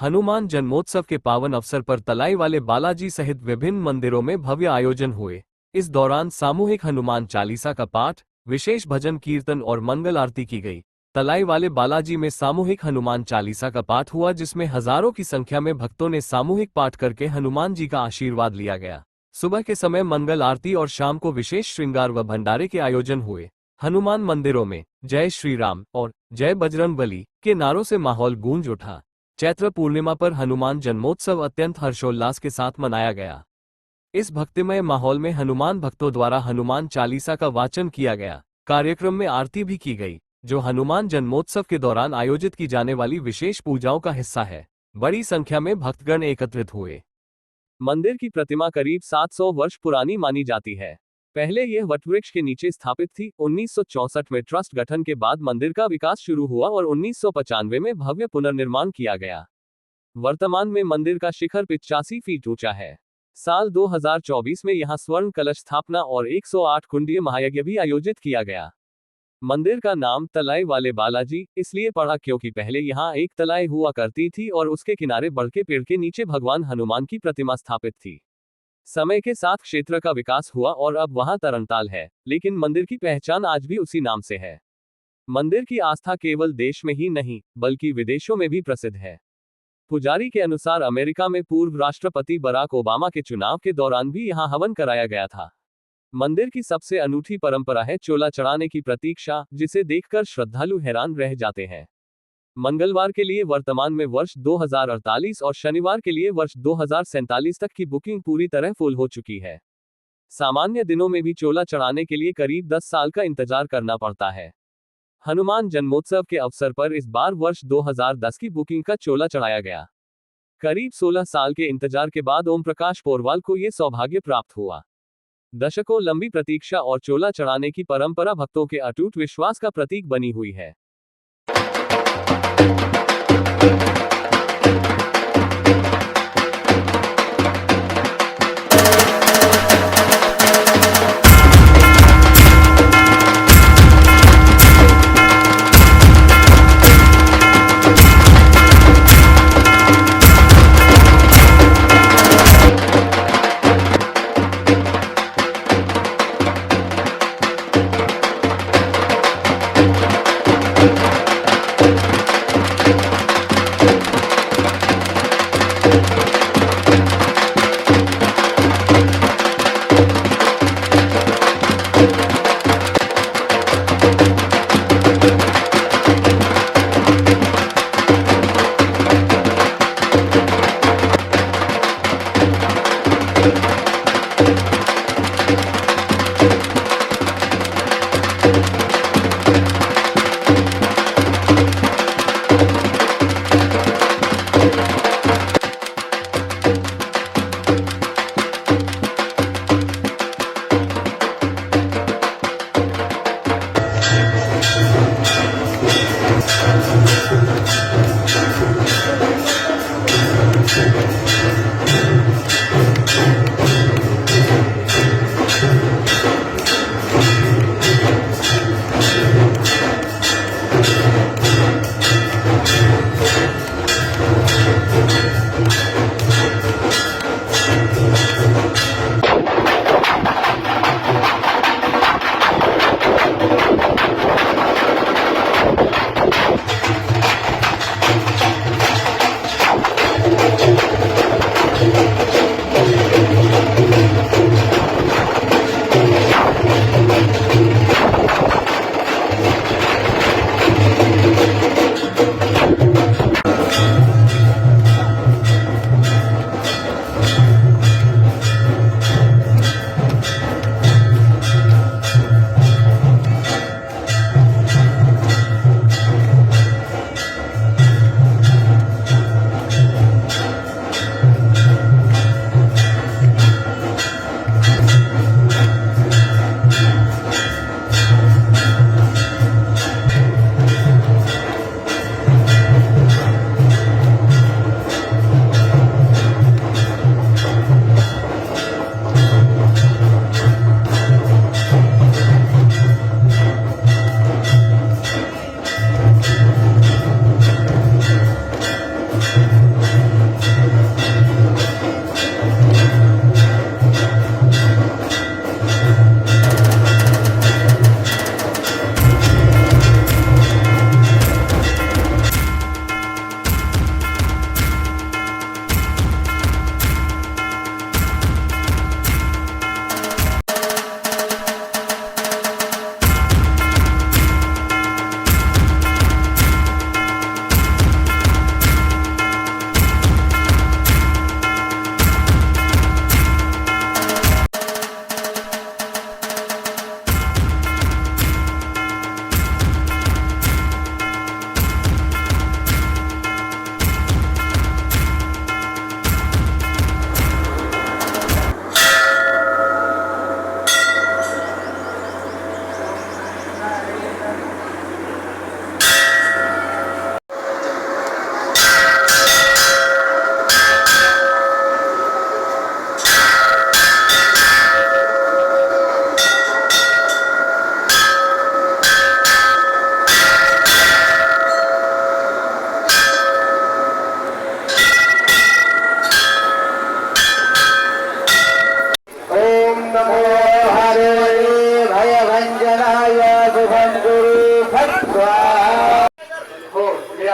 हनुमान जन्मोत्सव के पावन अवसर पर तलाई वाले बालाजी सहित विभिन्न मंदिरों में भव्य आयोजन हुए। इस दौरान सामूहिक हनुमान चालीसा का पाठ, विशेष भजन कीर्तन और मंगल आरती की गई। तलाई वाले बालाजी में सामूहिक हनुमान चालीसा का पाठ हुआ, जिसमें हजारों की संख्या में भक्तों ने सामूहिक पाठ करके हनुमान जी का आशीर्वाद लिया गया। सुबह के समय मंगल आरती और शाम को विशेष श्रृंगार व भंडारे के आयोजन हुए। हनुमान मंदिरों में जय श्री राम और जय बजरंगबली के नारों से माहौल गूंज उठा। चैत्र पूर्णिमा पर हनुमान जन्मोत्सव अत्यंत हर्षोल्लास के साथ मनाया गया। इस भक्तिमय माहौल में हनुमान भक्तों द्वारा हनुमान चालीसा का वाचन किया गया। कार्यक्रम में आरती भी की गई, जो हनुमान जन्मोत्सव के दौरान आयोजित की जाने वाली विशेष पूजाओं का हिस्सा है। बड़ी संख्या में भक्तगण एकत्रित हुए। मंदिर की प्रतिमा करीब 700 वर्ष पुरानी मानी जाती है। पहले यह वटवृक्ष के नीचे स्थापित थी। 1964 में ट्रस्ट गठन के बाद मंदिर का विकास शुरू हुआ और 1995 में भव्य पुनर्निर्माण किया गया। वर्तमान में मंदिर का शिखर 85 फीट ऊंचा है। साल 2024 में यहां स्वर्ण कलश स्थापना और 108 कुंडीय महायज्ञ भी आयोजित किया गया। मंदिर का नाम तलाई वाले बालाजी इसलिए पड़ा क्योंकि पहले यहां एक तलाई हुआ करती थी और उसके किनारे बड़ के पेड़ के नीचे भगवान हनुमान की प्रतिमा स्थापित थी। समय के साथ क्षेत्र का विकास हुआ और अब वहां तरणताल है, लेकिन मंदिर की पहचान आज भी उसी नाम से है। मंदिर की आस्था केवल देश में ही नहीं बल्कि विदेशों में भी प्रसिद्ध है। पुजारी के अनुसार अमेरिका में पूर्व राष्ट्रपति बराक ओबामा के चुनाव के दौरान भी यहां हवन कराया गया था। मंदिर की सबसे अनूठी परंपरा है चोला चढ़ाने की प्रतीक्षा, जिसे देखकर श्रद्धालु हैरान रह जाते हैं। मंगलवार के लिए वर्तमान में वर्ष 2048 और शनिवार के लिए वर्ष 2047 तक की बुकिंग पूरी तरह फुल हो चुकी है। सामान्य दिनों में भी चोला चढ़ाने के लिए करीब 10 साल का इंतजार करना पड़ता है। हनुमान जन्मोत्सव के अवसर पर इस बार वर्ष 2010 की बुकिंग का चोला चढ़ाया गया। करीब 16 साल के इंतजार के बाद ओम प्रकाश पोरवाल को यह सौभाग्य प्राप्त हुआ। दशकों लंबी प्रतीक्षा और चोला चढ़ाने की परंपरा भक्तों के अटूट विश्वास का प्रतीक बनी हुई है।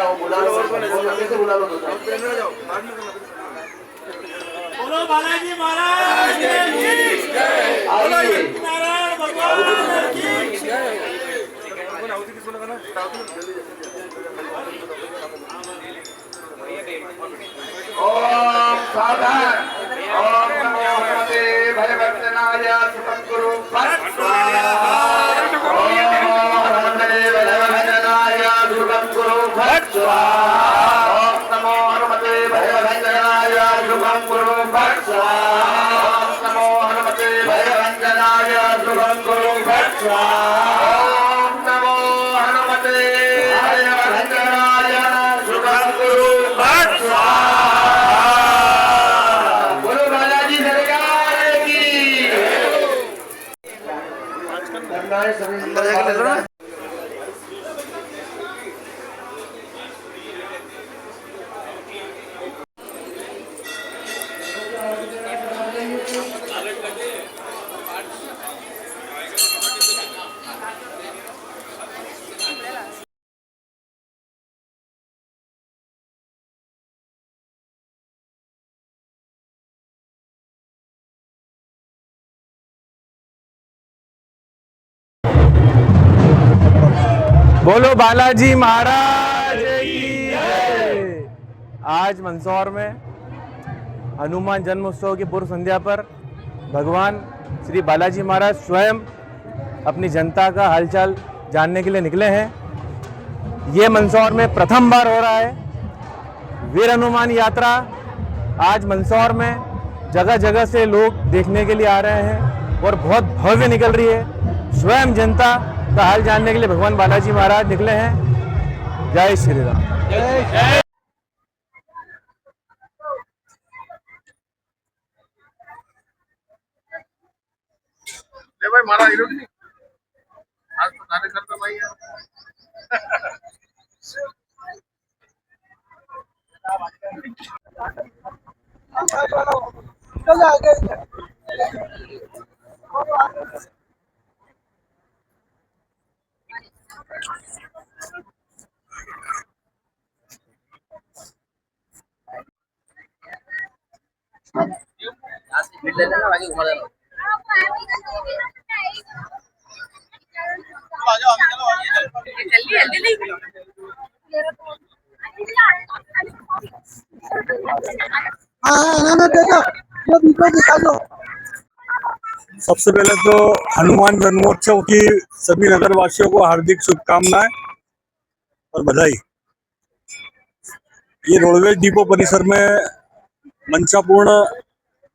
वो बुला लो और अच्छे से बुला लो। बोलो बालाजी महाराज की जय। नारायण भगवान की जय। ओम सावधान। ओम नमो भगवते भयवर्धनाय सद्गुरु भट्ट स्वाहा। ओम भगवते भयवर्धनाय सद्गुरु भट्ट स्वाहा। ओम नमो भगवते भयवर्धनाय सद्गुरु भट्ट स्वाहा। ओम नमो भगवते भयवर्धनाय सद्गुरु भट्ट स्वाहा। ओम नमो भगवते भयवर्धनाय सद्गुरु भट्ट स्वाहा। बोलो बालाजी सरकार की। बोलो बालाजी महाराज की जय। आज मंदसौर में हनुमान जन्मोत्सव की पूर्व संध्या पर भगवान श्री बालाजी महाराज स्वयं अपनी जनता का हालचाल जानने के लिए निकले हैं। ये मंदसौर में प्रथम बार हो रहा है। वीर हनुमान यात्रा आज मंदसौर में जगह जगह से लोग देखने के लिए आ रहे हैं और बहुत भव्य निकल रही है। स्वयं जनता का हाल जानने के लिए भगवान बालाजी महाराज निकले हैं। जय श्री राम। जय। भाई मारा हीरो की आज तो कार्यकर्ता भाई है। चलो आगे। सबसे पहले तो हनुमान जन्मोत्सव की सभी नगरवासियों को हार्दिक शुभकामनाएं और बधाई। ये रोडवेज डिपो परिसर में मंचापूर्ण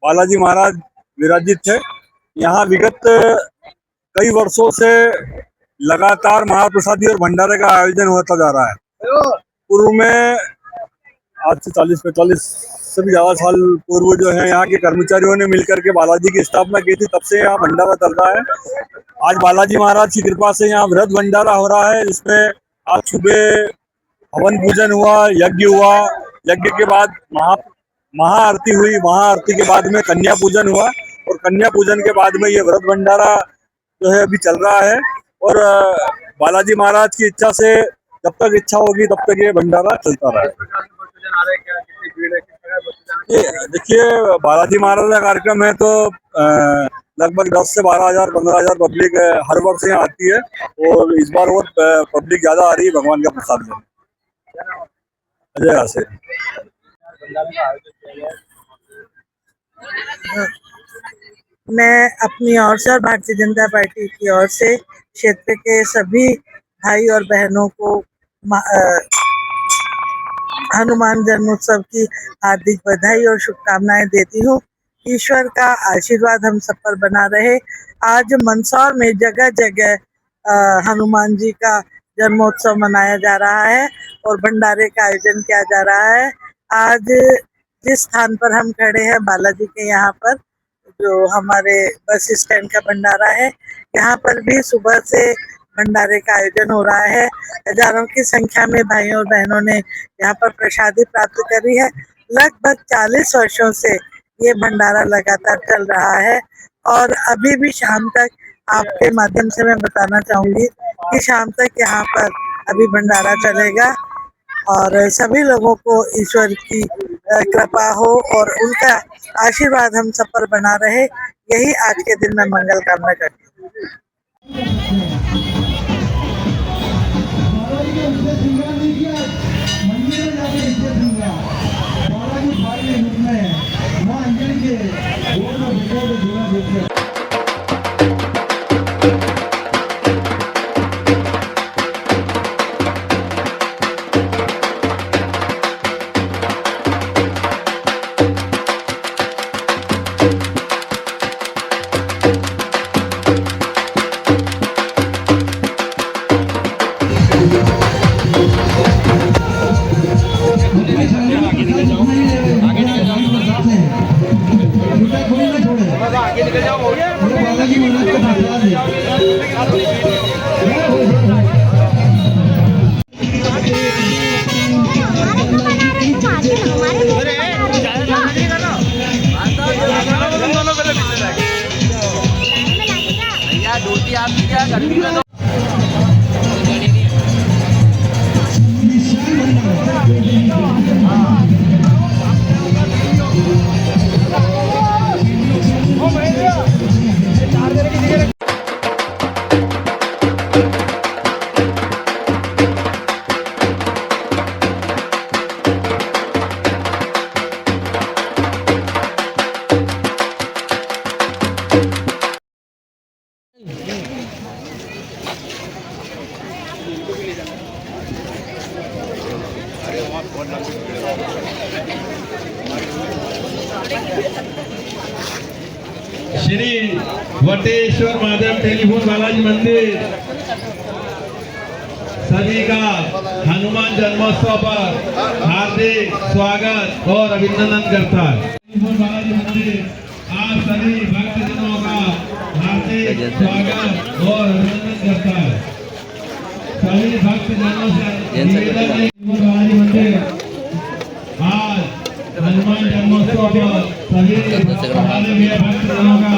बालाजी महाराज विराजित थे। यहाँ विगत कई वर्षों से लगातार महाप्रसादी और भंडारे का आयोजन होता जा रहा है। पूर्व में आज से 40-45 से भी ज्यादा साल पूर्व जो है यहाँ के कर्मचारियों ने मिलकर के बालाजी की स्थापना की थी। तब से यहाँ भंडारा चल रहा है। आज बालाजी महाराज की कृपा से यहाँ वृहद भंडारा हो रहा है, जिसमें आज सुबह हवन पूजन हुआ, यज्ञ हुआ, यज्ञ के बाद महाआरती हुई, महाआरती के बाद में कन्या पूजन हुआ और कन्या पूजन के बाद में ये वृहद भंडारा जो है अभी चल रहा है। और बालाजी महाराज की इच्छा से जब तक इच्छा होगी तब तक ये भंडारा चलता रहेगा। देखिए, बालाजी महाराज का कार्यक्रम है तो लगभग 10 से 12,000 15,000 पब्लिक हर वर्ष यहाँ आती है और इस बार और पब्लिक ज्यादा आ रही है भगवान का प्रसाद लेने। अजय से मैं अपनी ओर से और भारतीय जनता पार्टी की ओर से क्षेत्र के सभी भाई और बहनों को हनुमान जन्मोत्सव की हार्दिक बधाई और शुभकामनाएं देती हूँ। ईश्वर का आशीर्वाद हम सब पर बना रहे। आज मंदसौर में जगह जगह हनुमान जी का जन्मोत्सव मनाया जा रहा है और भंडारे का आयोजन किया जा रहा है। आज जिस स्थान पर हम खड़े हैं बालाजी के यहाँ पर, जो हमारे बस स्टैंड का भंडारा है, यहाँ पर भी सुबह से भंडारे का आयोजन हो रहा है। हजारों की संख्या में भाइयों और बहनों ने यहाँ पर प्रसादी प्राप्त करी है। लगभग 40 वर्षों से ये भंडारा लगातार चल रहा है और अभी भी शाम तक, आपके माध्यम से मैं बताना चाहूंगी कि शाम तक यहाँ पर अभी भंडारा चलेगा। और सभी लोगों को ईश्वर की कृपा हो और उनका आशीर्वाद हम सब पर बना रहे, यही आज के दिन में मंगल कामना करती हूँ। श्री वटेश्वर महादेव टेलीफोन बालाजी मंदिर सभी का हनुमान जन्मोत्सव पर हार्दिक स्वागत और अभिनंदन करता है। टेलीफोन बालाजी मंदिर आप सभी भक्तजनों का हार्दिक स्वागत और अभिनंदन करता है। सभी भक्तजनों से निवेदन है, टेलीफोन बालाजी मंदिर आज हनुमान जन्मोत्सव पर सभी भक्तजनों का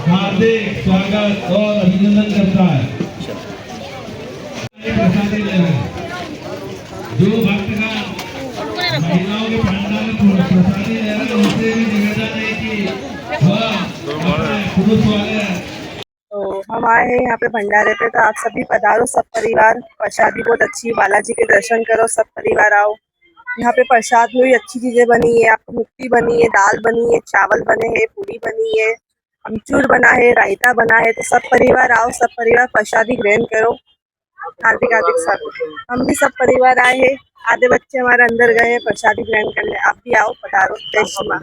हार्दिक स्वागत और अभिनंदन करता है। प्रसादी ले रहे जो भक्तगण महिलाओं के पंडाल में प्रसादी ले रहे हैं उनसे भी निवेदन है कि वह पुरुष वाले तो हम आए हैं यहाँ पे भंडारे पे, तो आप सभी पधारो, सब परिवार। प्रसादी बहुत अच्छी, बालाजी के दर्शन करो, सब परिवार आओ। यहाँ पे प्रसाद में भी अच्छी चीजें बनी है, आपको मिट्टी बनी है, दाल बनी है, चावल बने हैं, पूरी बनी है, अमचूर बना है, रायता बना है। तो सब परिवार आओ, सब परिवार प्रसादी ग्रहण करो। हार्दिक हार्दिक स्वागत। हम भी सब परिवार आए हैं, आधे बच्चे हमारे अंदर गए हैं प्रसादी ग्रहण करने। आप भी आओ, पधारो। जय श्री मां।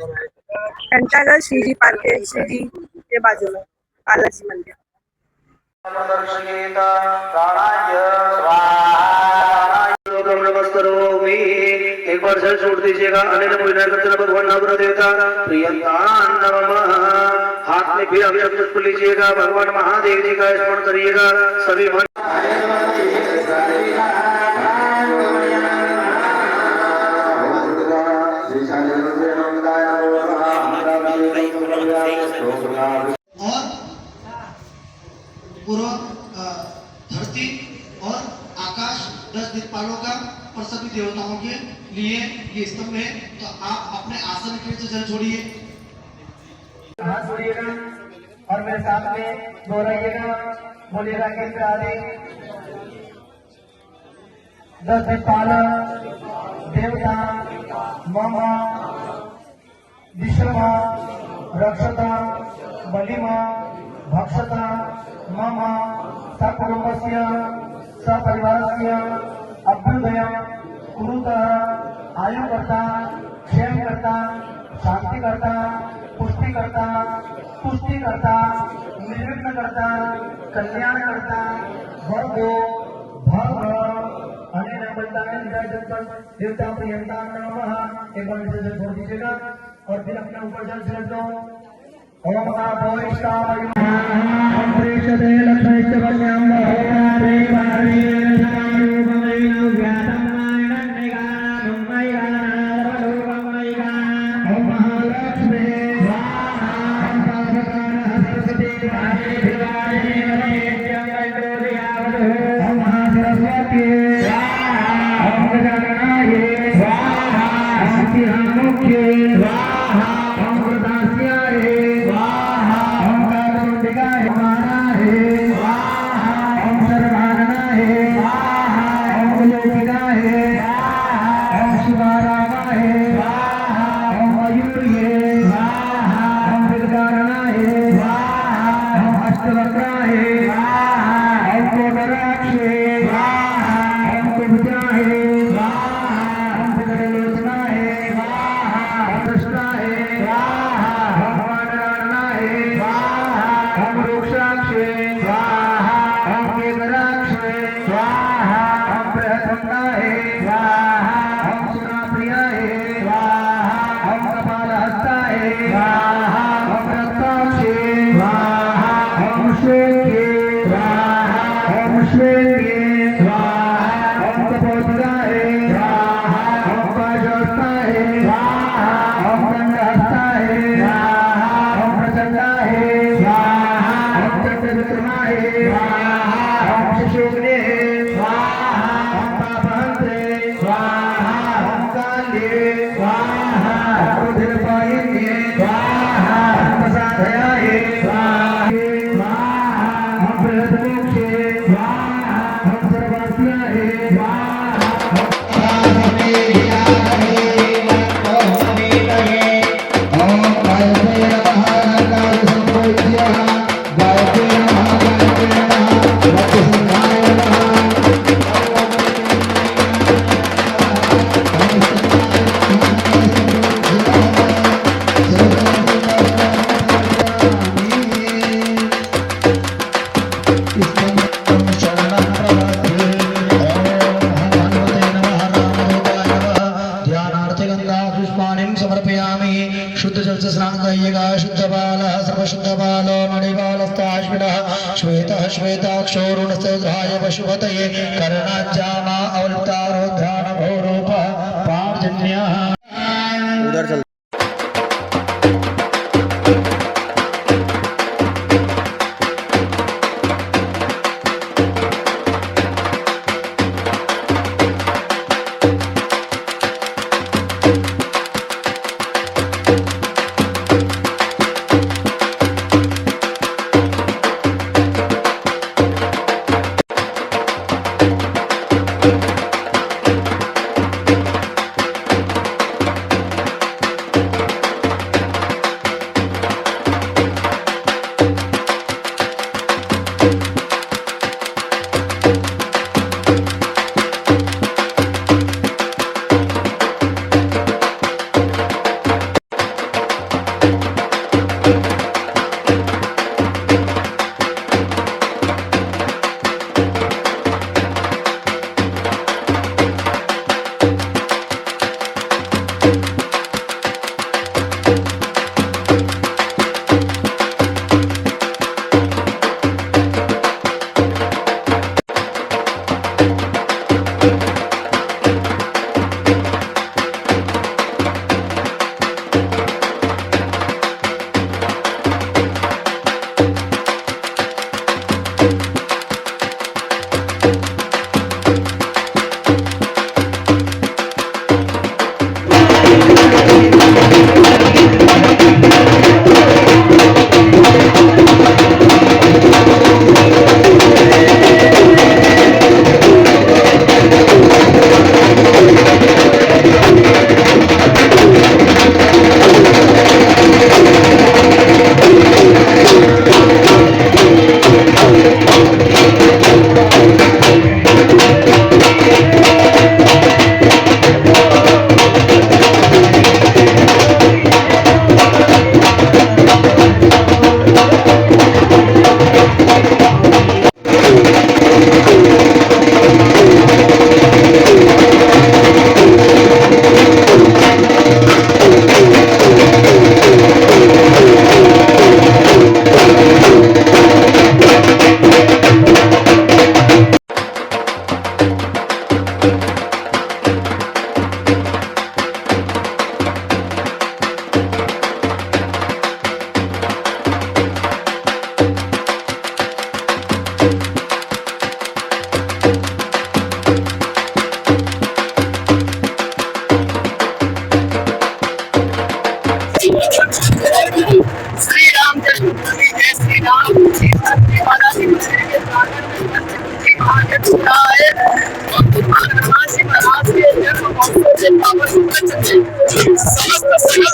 घंटाघर श्रीजी पार्क के श्रीजी के बाजू में बालाजी मंदिर। एक बार जल छोड़ दीजिएगा। अनिल भगवान नवग्रह देवता प्रियंतान नमः। हाथ में फिर अभिषेक पुष्प लीजिएगा, भगवान महादेव जी का स्मरण करिएगा। सभी और पूर्व धरती और आकाश 10 दिक्पालों का और सभी देवताओं के लिए ये स्तंभ है। तो आप अपने आसन के से जल छोड़िए, हाथ जोड़िएगा और मेरे साथ में दोहराइएगा, बोलिएगा केंद्र आदि 10 दिक्पाल देवता मम विश्वमा रक्षता बलिमा भक्षता मम सकुटुंबस्य सपरिवारस्य अभ्युदयं कुरुतः आयुकर्ता क्षेमकर्ता शांतिकर्ता पुष्टिकर्ता तुष्टिकर्ता निर्विघ्नकर्ता कल्याणकर्ता भगो भग अनेन बंदाय देवता प्रियंता नमः। एक बार इसे छोड़ दीजिएगा और फिर अपने ऊपर जल छिड़क दो। ओम नमो विष्णुवे नमः। प्रेषते लक्ष्मीश्च वन्यं भवते पारे नारूपमे व्यातं नायणं मय्या ओम महालक्ष्मी स्वाहा। सरस्वती वाणी भिवाणी नमः। ओम महासरस्वती स्वाहा। ओम गजानन जल से स्नान कराइएगा। शुद्ध बालः सर्वशुद्ध बालो मणिबालस्ताश्विनः श्वेतः श्वेताक्षोरुणस्तोद्राय पशुपतये कर्णाज्जामा अवलिप्तारोध्यानभोरूपः पार्जन्यः। उधर चल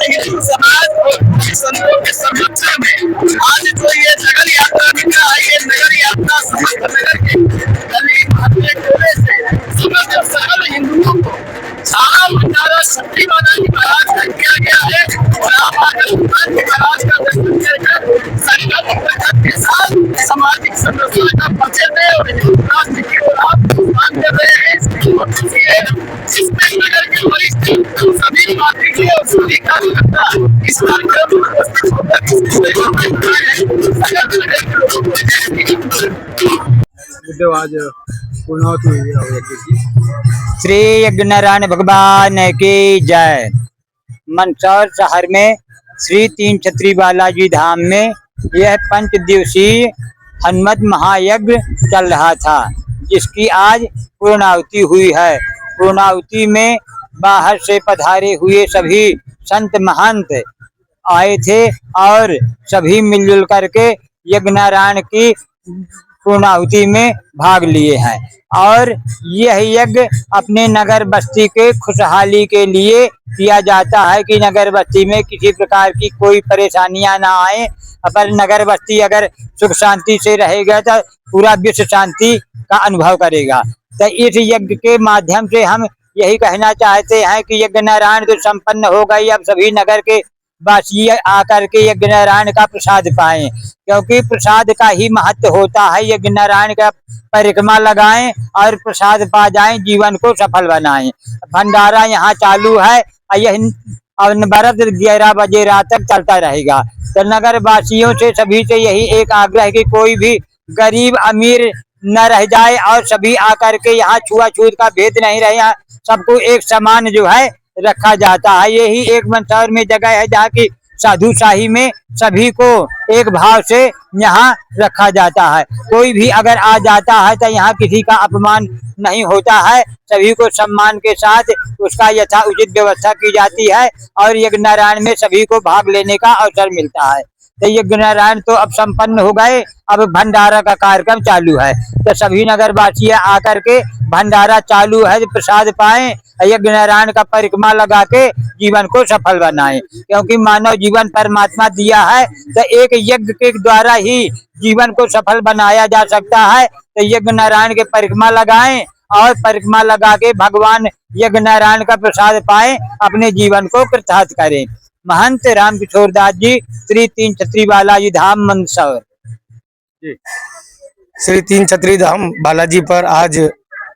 हिंदू समाज और संतों के संरक्षण में आज जो ये नगर यात्रा निकला है, ये नगर यात्रा समस्त नगर के गली मोहल्ले टोले से समस्त सकल हिंदुओं को सारा भंडारा शक्ति बालाजी महाराज का किया गया है और आप आकर भगवान के महाराज का दर्शन कर संकल्प के साथ सामाजिक संरचना का परिचय दे और राष्ट्र की ओर आप मान कर रहे हैं। जिसमें नगर के वरिष्ठ सभी पार्टी के और सभी कार्यकर्ता इस कार्यक्रम में उपस्थित होकर आज पूर्णाहुति हुई है। श्री यज्ञनारायण भगवान की जय। मंदसौर शहर में श्री तीन छत्री बालाजी धाम में यह 5 दिवसीय हनुमत महायज्ञ चल रहा था, जिसकी आज पूर्णाहुति हुई है। पूर्णाहुति में बाहर से पधारे हुए सभी संत महंत आए थे और सभी मिलजुल करके यज्ञनारायण की पूर्णाहुति में भाग लिए हैं। और यह यज्ञ अपने नगर बस्ती के खुशहाली के लिए किया जाता है कि नगर बस्ती में किसी प्रकार की कोई परेशानियां ना आए। पर नगर बस्ती अगर सुख शांति से रहेगा तो पूरा विश्व शांति का अनुभव करेगा। तो इस यज्ञ के माध्यम से हम यही कहना चाहते हैं कि यज्ञनारायण तो संपन्न हो गई, अब सभी नगर के वासी आकर के यज्ञनारायण का प्रसाद पाएं, क्योंकि प्रसाद का ही महत्व होता है। यज्ञनारायण का परिक्रमा लगाएं और प्रसाद पा जाएं, जीवन को सफल बनाएं। भंडारा यहाँ चालू है अनवरत 11 बजे रात तक चलता रहेगा। तो नगर वासियों से सभी से यही एक आग्रह कि कोई भी गरीब अमीर न रह जाए और सभी आकर के यहाँ छुआछूत का भेद नहीं रहे, यहाँ सबको एक समान जो है रखा जाता है। यही एक मंदसौर में जगह है जहाँ की साधु शाही में सभी को एक भाव से यहाँ रखा जाता है। कोई भी अगर आ जाता है तो यहाँ किसी का अपमान नहीं होता है, सभी को सम्मान के साथ उसका यथा उचित व्यवस्था की जाती है और यज्ञ नारायण में सभी को भाग लेने का अवसर मिलता है। तो यज्ञ नारायण तो अब संपन्न हो गए, अब भंडारा का कार्यक्रम चालू है। तो सभी नगरवासी आकर के भंडारा चालू है, प्रसाद पाएं, यज्ञ नारायण का परिक्रमा लगा के जीवन को सफल बनाएं, क्योंकि मानव जीवन परमात्मा दिया है तो एक यज्ञ के द्वारा ही जीवन को सफल बनाया जा सकता है। तो यज्ञ नारायण के परिक्रमा लगाएं और परिक्रमा लगा के भगवान यज्ञ नारायण का प्रसाद पाएं, अपने जीवन को कृतार्थ करें। महंत रामकिशोर दास जी, श्री तीन छत्री बालाजी धाम मंदसौर। श्री तीन छत्री धाम बालाजी पर आज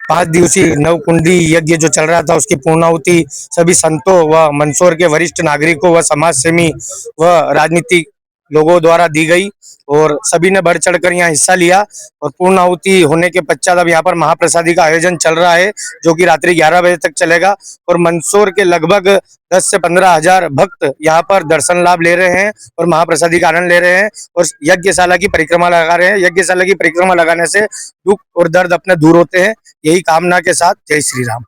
5 दिवसीय नवकुंडी यज्ञ जो चल रहा था उसकी पूर्णाहुति सभी संतों व मंदसौर के वरिष्ठ नागरिकों व समाज सेवी व राजनीतिक लोगों द्वारा दी गई और सभी ने बढ़ चढ़कर यहाँ हिस्सा लिया। और पूर्णाहुति होने के पश्चात अब यहाँ पर महाप्रसादी का आयोजन चल रहा है जो कि रात्रि 11 बजे तक चलेगा और मंदसौर के लगभग 10 से 15 हजार भक्त यहाँ पर दर्शन लाभ ले रहे हैं और महाप्रसादी का आनंद ले रहे हैं और यज्ञशाला की परिक्रमा लगा रहे हैं। यज्ञशाला की परिक्रमा लगाने से दुख और दर्द अपने दूर होते हैं, यही कामना के साथ जय श्री राम।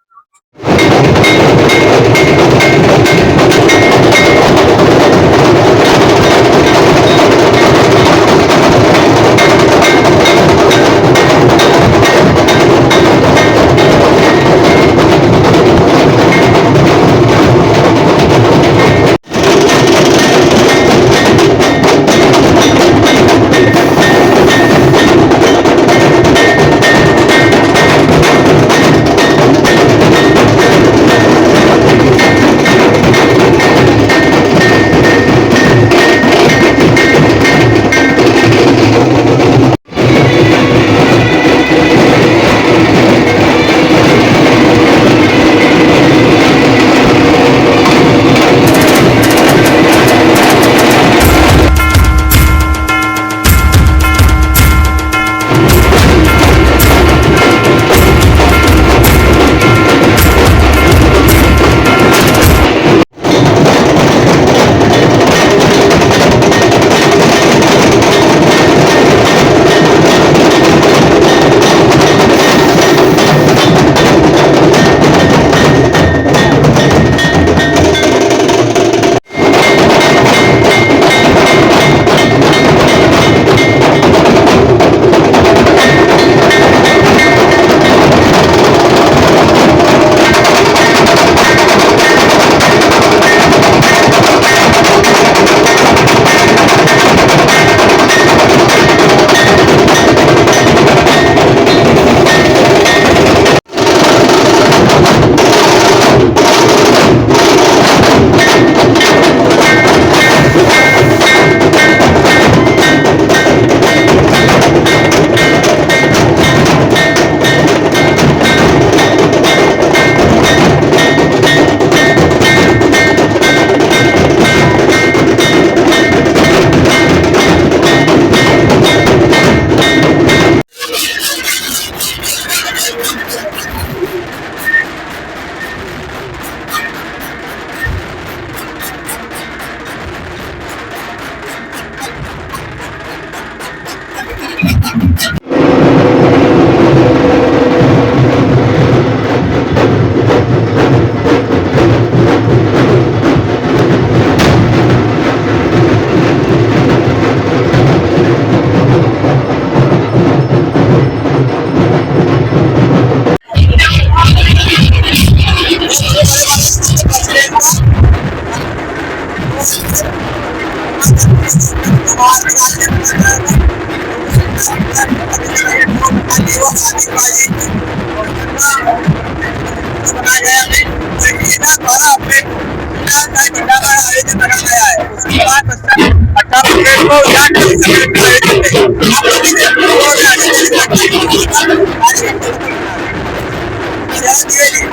सेवा